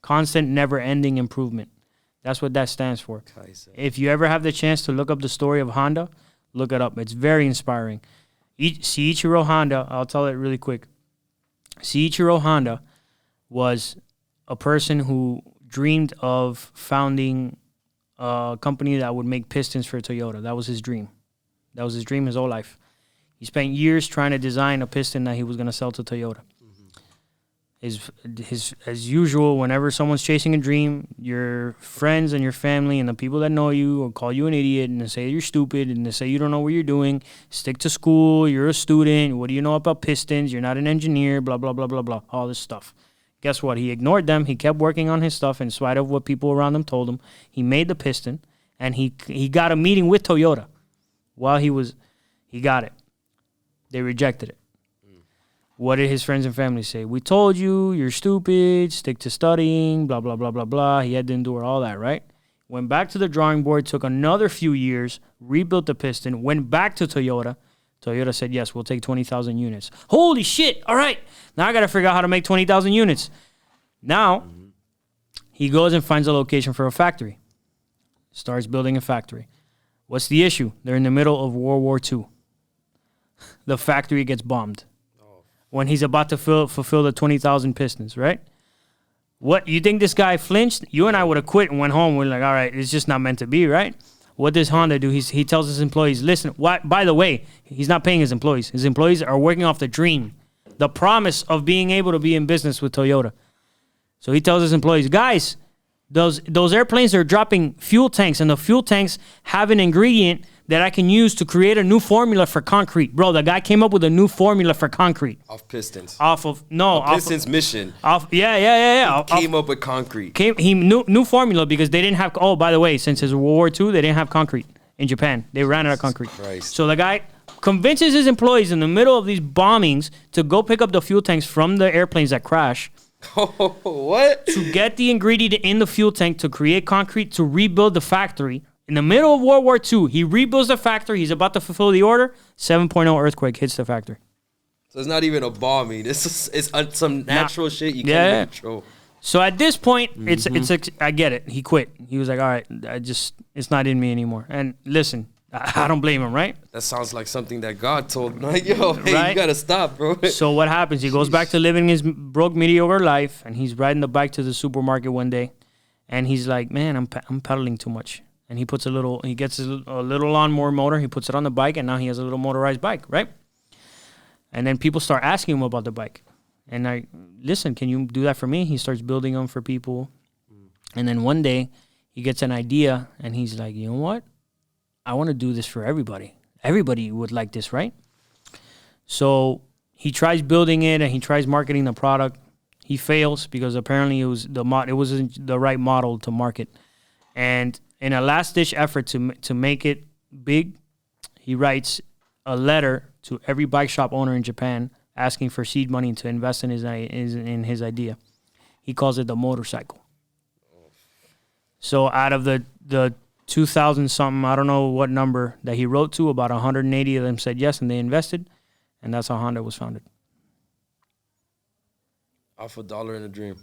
Constant, never-ending improvement. That's what that stands for. Kaizen. If you ever have the chance to look up the story of Honda, look it up. It's very inspiring. Seiichiro Honda, I'll tell it really quick. Seiichiro Honda was a person who dreamed of founding a company that would make pistons for Toyota. That was his dream. That was his dream his whole life. He spent years trying to design a piston that he was going to sell to Toyota. As usual, whenever someone's chasing a dream, your friends and your family and the people that know you will call you an idiot and they say you're stupid and they say you don't know what you're doing. Stick to school. You're a student. What do you know about pistons? You're not an engineer. Blah, blah, blah, blah, blah. All this stuff. Guess what? He ignored them. He kept working on his stuff in spite of what people around him told him. He made the piston and he got a meeting with Toyota while he got it. They rejected it. What did his friends and family say? We told you, you're stupid, stick to studying, blah, blah, blah, blah, blah. He had to endure all that, right? Went back to the drawing board, took another few years, rebuilt the piston, went back to Toyota. Toyota said, yes, we'll take 20,000 units. Holy shit, all right. Now I got to figure out how to make 20,000 units. Now, he goes and finds a location for a factory. Starts building a factory. What's the issue? They're in the middle of World War II. The factory gets bombed. When he's about to fulfill the 20,000 pistons, right? What, you think this guy flinched? You and I would have quit and went home. We're like, all right, it's just not meant to be, right? What does Honda do? He tells his employees, listen, by the way, he's not paying his employees. His employees are working off the dream, the promise of being able to be in business with Toyota. So he tells his employees, guys, those airplanes are dropping fuel tanks, and the fuel tanks have an ingredient that I can use to create a new formula for concrete. Bro, the guy came up with a new formula for concrete. Off pistons. Pistons mission. Yeah. Came up with concrete. New formula because they didn't have, by the way, since it's World War II, they didn't have concrete in Japan. They ran out of concrete. Christ. So the guy convinces his employees in the middle of these bombings to go pick up the fuel tanks from the airplanes that crash. What? To get the ingredient in the fuel tank to create concrete to rebuild the factory. In the middle of World War II, he rebuilds the factory. He's about to fulfill the order. 7.0 earthquake hits the factory. So it's not even a bombing. It's some natural shit you can't control. So at this point, it's I get it. He quit. He was like, all right, it's not in me anymore. And listen, I don't blame him, right? That sounds like something that God told him. Like, yo, hey, right? You got to stop, bro. So what happens? He goes back to living his broke, mediocre life, and he's riding the bike to the supermarket one day, and he's like, man, I'm pedaling too much. And he gets a little lawnmower motor, he puts it on the bike, and now he has a little motorized bike, right? And then people start asking him about the bike. And I, listen, can you do that for me? He starts building them for people. And then one day, he gets an idea, and he's like, you know what? I want to do this for everybody. Everybody would like this, right? So he tries building it, and he tries marketing the product. He fails because apparently it wasn't the right model to market. And in a last-ditch effort to make it big, he writes a letter to every bike shop owner in Japan asking for seed money to invest in his idea. He calls it the motorcycle. So out of the 2,000-something, I don't know what number, that he wrote to, about 180 of them said yes, and they invested, and that's how Honda was founded. Off $1 and a dream.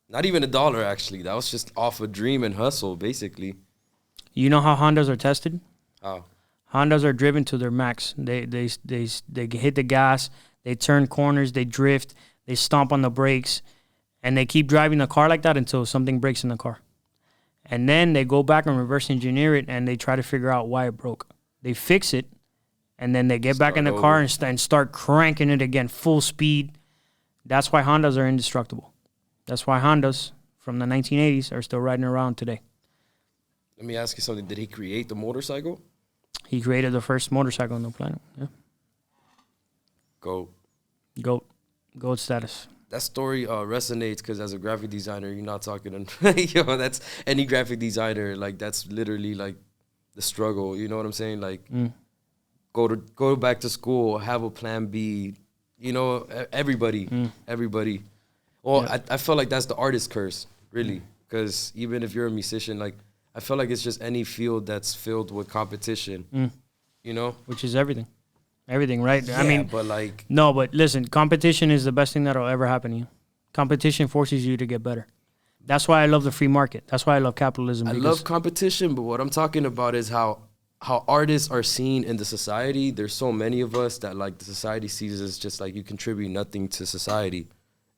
Not even $1, actually. That was just off a dream and hustle, basically. You know how Hondas are tested? How? Hondas are driven to their max. They hit the gas, they turn corners, they drift, they stomp on the brakes, and they keep driving the car like that until something breaks in the car. And then they go back and reverse engineer it, and they try to figure out why it broke. They fix it, and then they get back in the car and start cranking it again, full speed. That's why Hondas are indestructible. That's why Hondas from the 1980s are still riding around today. Let me ask you something. Did he create the motorcycle? He created the first motorcycle on the planet. Yeah. Goat status. That story resonates because as a graphic designer, you're not talking to, that's any graphic designer. Like, that's literally like the struggle. You know what I'm saying? Like, go back to school, have a plan B. You know, everybody. Well, yeah. I feel like that's the artist curse, really, because even if you're a musician, like, I feel like it's just any field that's filled with competition, you know? Which is everything. Everything, right? Yeah, I mean, but like... No, but listen, competition is the best thing that'll ever happen to you. Competition forces you to get better. That's why I love the free market. That's why I love capitalism. I love competition, but what I'm talking about is how artists are seen in the society. There's so many of us that like the society sees us just like you contribute nothing to society.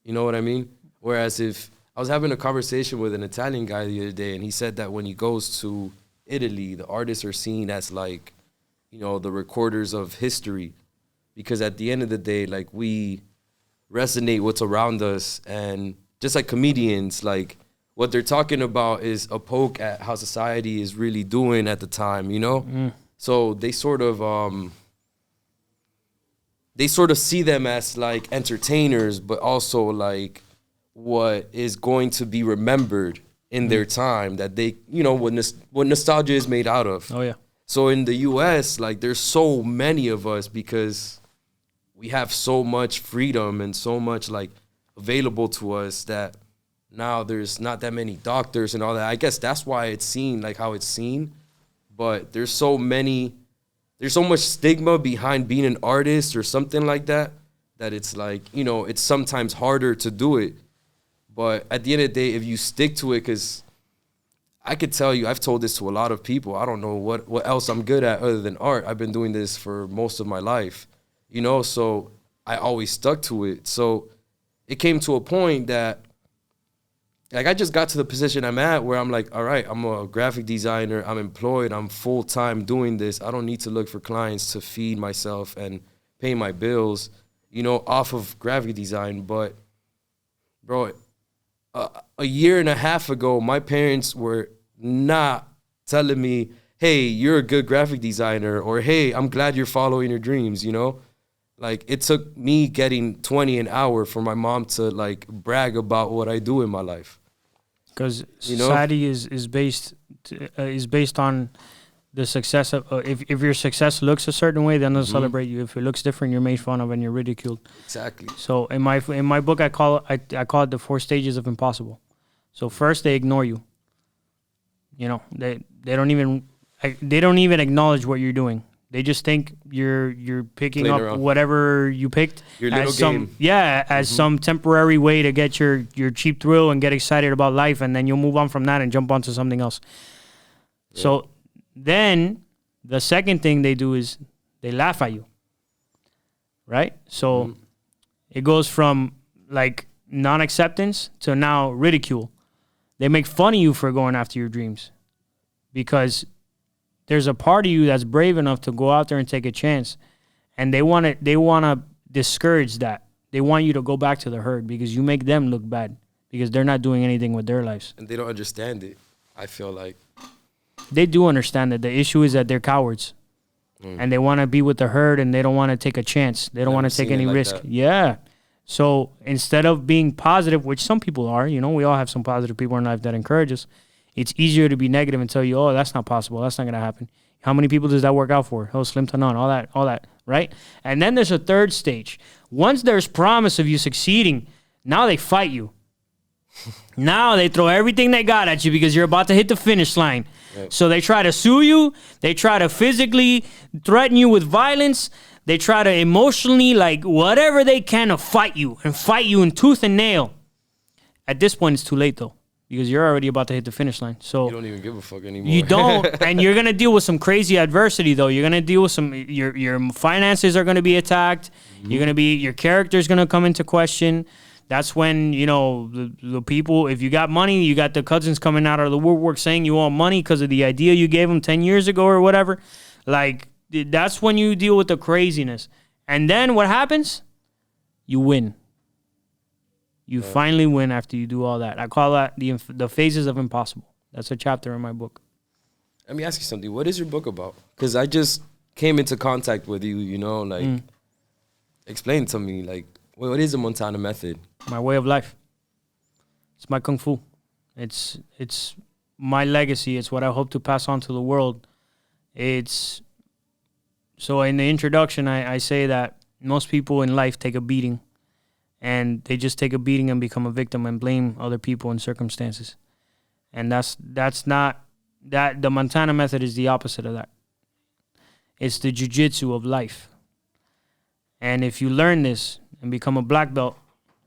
You know what I mean? Whereas if I was having a conversation with an Italian guy the other day, and he said that when he goes to Italy, the artists are seen as like, you know, the recorders of history, because at the end of the day, like we resonate what's around us, and just like comedians, like what they're talking about is a poke at how society is really doing at the time, you know? So they sort of see them as like entertainers, but also like what is going to be remembered in their time, that they, you know, what nostalgia is made out of. Oh, yeah. So in the US, like there's so many of us because we have so much freedom and so much like available to us that now there's not that many doctors and all that. I guess that's why it's seen like how it's seen. But there's so much stigma behind being an artist or something like that, that it's like, you know, it's sometimes harder to do it. But at the end of the day, if you stick to it, because I could tell you, I've told this to a lot of people, I don't know what else I'm good at other than art. I've been doing this for most of my life, you know, so I always stuck to it. So it came to a point that, like, I just got to the position I'm at where I'm like, all right, I'm a graphic designer, I'm employed, I'm full-time doing this. I don't need to look for clients to feed myself and pay my bills, you know, off of graphic design. But, bro, a year and a half ago, my parents were not telling me, hey, you're a good graphic designer, or hey, I'm glad you're following your dreams, you know? Like, it took me getting 20 an hour for my mom to, like, brag about what I do in my life. Because society is based on the success of if your success looks a certain way, then they'll celebrate you. If it looks different, you're made fun of and you're ridiculed. Exactly. So in my book, I call it the 4 stages of impossible. So first, they ignore you. You know, they don't even acknowledge what you're doing. They just think you're picking Playing up around. whatever you picked Your little game. as some temporary way to get your cheap thrill and get excited about life, and then you'll move on from that and jump onto something else. Yeah. So then the second thing they do is they laugh at you, right? So it goes from like non-acceptance to now ridicule. They make fun of you for going after your dreams because there's a part of you that's brave enough to go out there and take a chance, and they want to discourage that. They want you to go back to the herd because you make them look bad because they're not doing anything with their lives. And they don't understand it, I feel like. They do understand that. The issue is that they're cowards, and they want to be with the herd, and they don't want to take a chance. They don't want to take any risk. That. Yeah. So instead of being positive, which some people are, you know, we all have some positive people in life that encourage us. It's easier to be negative and tell you, oh, that's not possible. That's not going to happen. How many people does that work out for? Oh, slim to none, all that, right? And then there's a third stage. Once there's promise of you succeeding, now they fight you. Now they throw everything they got at you because you're about to hit the finish line. Yep. So they try to sue you. They try to physically threaten you with violence. They try to emotionally, like, whatever they can to fight you in tooth and nail. At this point, it's too late, though. Because you're already about to hit the finish line. So you don't even give a fuck anymore. You don't. And you're going to deal with some crazy adversity, though. You're going to deal with your finances are going to be attacked. Your character's going to come into question. That's when, you know, the people, if you got money, you got the cousins coming out of the woodwork saying you want money because of the idea you gave them 10 years ago or whatever. Like, that's when you deal with the craziness. And then what happens? You win. You finally win after you do all that. I call that the phases of impossible. That's a chapter in my book. Let me ask you something. What is your book about? Because I just came into contact with you, you know, like, explain to me, like, what is the Montana method? My way of life. It's my kung fu. It's my legacy. It's what I hope to pass on to the world. So in the introduction, I say that most people in life take a beating. And they just take a beating and become a victim and blame other people and circumstances. And that's not that. The Montana method is the opposite of that. It's the jiu-jitsu of life. And if you learn this and become a black belt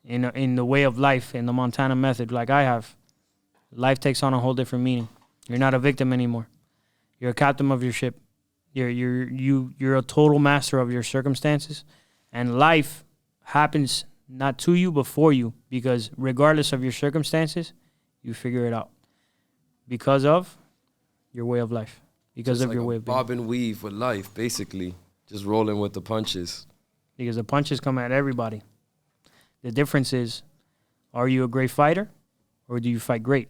in the way of life, in the Montana method, like I have, life takes on a whole different meaning. You're not a victim anymore. You're a captain of your ship. You're a total master of your circumstances, and life happens not to you but for you, because regardless of your circumstances, you figure it out because of your way of life, because of your way of being. Bob and weave with life, basically, just rolling with the punches. Because the punches come at everybody. The difference is, are you a great fighter or do you fight great?